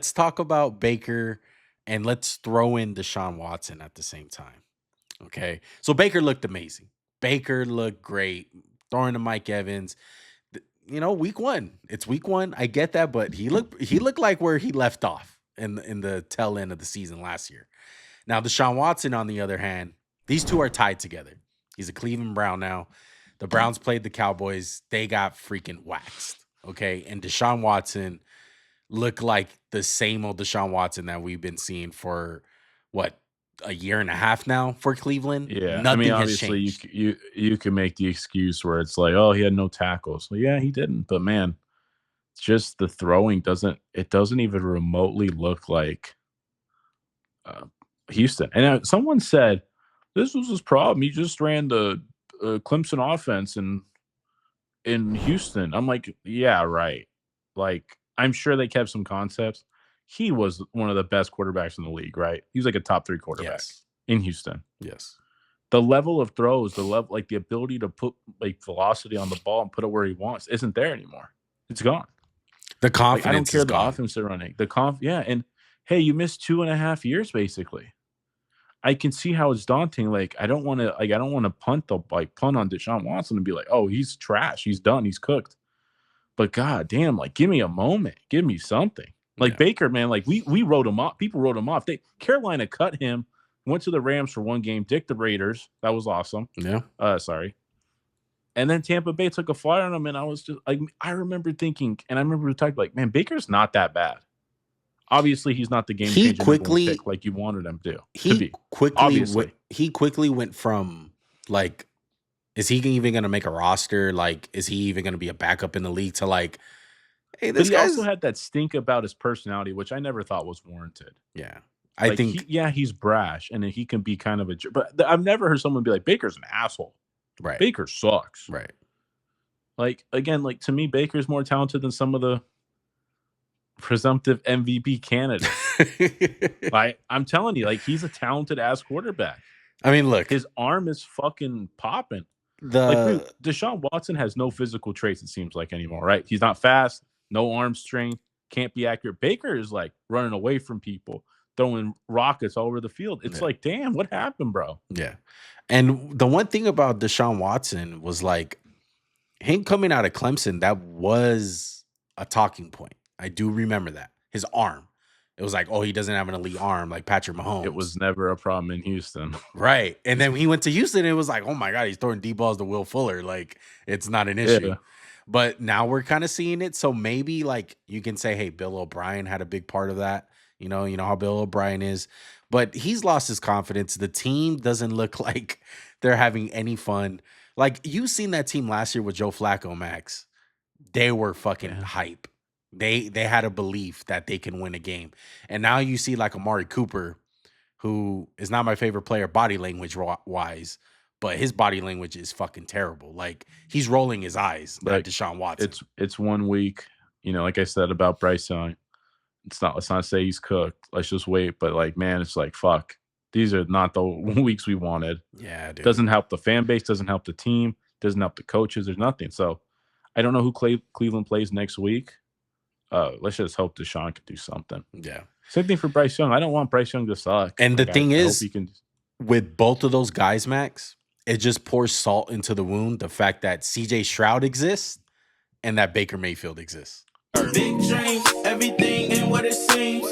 let's talk about Baker and let's throw in Deshaun Watson at the same time. Okay. So Baker looked amazing. Baker looked great. Throwing to Mike Evans. Week one. It's week one. I get that, but he looked like where he left off in the tail end of the season last year. Now, Deshaun Watson, on the other hand, these two are tied together. He's a Cleveland Brown now. The Browns played the Cowboys. They got freaking waxed. Okay. And Deshaun Watson looked like the same old Deshaun Watson that we've been seeing for what, a year and a half now for Cleveland. Yeah, Nothing has obviously changed. you can make the excuse where it's like, oh, he had no tackles. Well, yeah, he didn't, but man, it's just the throwing doesn't even remotely look like uh, Houston. And someone said this was his problem. He just ran the Clemson offense in Houston. I'm like, yeah, right. Like, I'm sure they kept some concepts. He was one of the best quarterbacks in the league, right? He was like a top 3 quarterback in Houston. Yes. The level of throws, like the ability to put like velocity on the ball and put it where he wants isn't there anymore. It's gone. The confidence I don't care is the gone. offense they're running. Yeah. And hey, you missed 2.5 years basically. I can see how it's daunting. Like, I don't want to punt on Deshaun Watson and be like, oh, he's trash. He's done. He's cooked. But god damn, like, give me a moment. Give me something. Like Baker, man, like we wrote him off. People wrote him off. Carolina cut him, went to the Rams for one game, dicked the Raiders. That was awesome. Yeah. Sorry. And then Tampa Bay took a flyer on him, and I was just like, I remember thinking, and I remember talking like, man, Baker's not that bad. Obviously, he's not the game changer. He quickly, like you wanted him to. He quickly went from like, is he even going to make a roster? Like, is he even going to be a backup in the league? To like, hey, this guy also had that stink about his personality, which I never thought was warranted. Yeah, I think he's brash, and he can be kind of a jerk. But I've never heard someone be like, Baker's an asshole. Right. Baker sucks. Right. Like, again, like, to me, Baker's more talented than some of the presumptive MVP candidates. I'm telling you, like, he's a talented ass quarterback. I mean, look, his arm is fucking popping. Deshaun Watson has no physical traits, it seems like, anymore, right? He's not fast, no arm strength, can't be accurate. Baker is like running away from people, throwing rockets all over the field. It's like, damn, what happened, bro? Yeah. And the one thing about Deshaun Watson was like him coming out of Clemson, that was a talking point. I do remember that. His arm. It was like, oh, he doesn't have an elite arm like Patrick Mahomes. It was never a problem in Houston. Right. And then when he went to Houston, it was like, oh my God, he's throwing deep balls to Will Fuller. Like, it's not an issue. Yeah. But now we're kind of seeing it. So maybe like you can say, hey, Bill O'Brien had a big part of that. You know how Bill O'Brien is. But he's lost his confidence. The team doesn't look like they're having any fun. Like, you seen that team last year with Joe Flacco, Max. They were fucking hype. They had a belief that they can win a game. And now you see like Amari Cooper, who is not my favorite player body language wise, but his body language is fucking terrible. Like, he's rolling his eyes at Deshaun Watson. It's 1 week. Like I said about Bryce Young, let's not say he's cooked. Let's just wait. But like, man, it's like, fuck. These are not the weeks we wanted. Yeah, dude. Doesn't help the fan base, doesn't help the team, doesn't help the coaches. There's nothing. So I don't know who Cleveland plays next week. Let's just hope Deshaun can do something. Yeah. Same thing for Bryce Young. I don't want Bryce Young to suck. And the thing is, with both of those guys, Max, it just pours salt into the wound. The fact that CJ Stroud exists and that Baker Mayfield exists. Big dreams, everything ain't what it seems.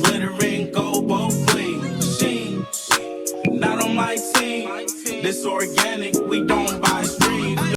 Glittering gold both ways. Not on my team. This organic, we don't buy streams.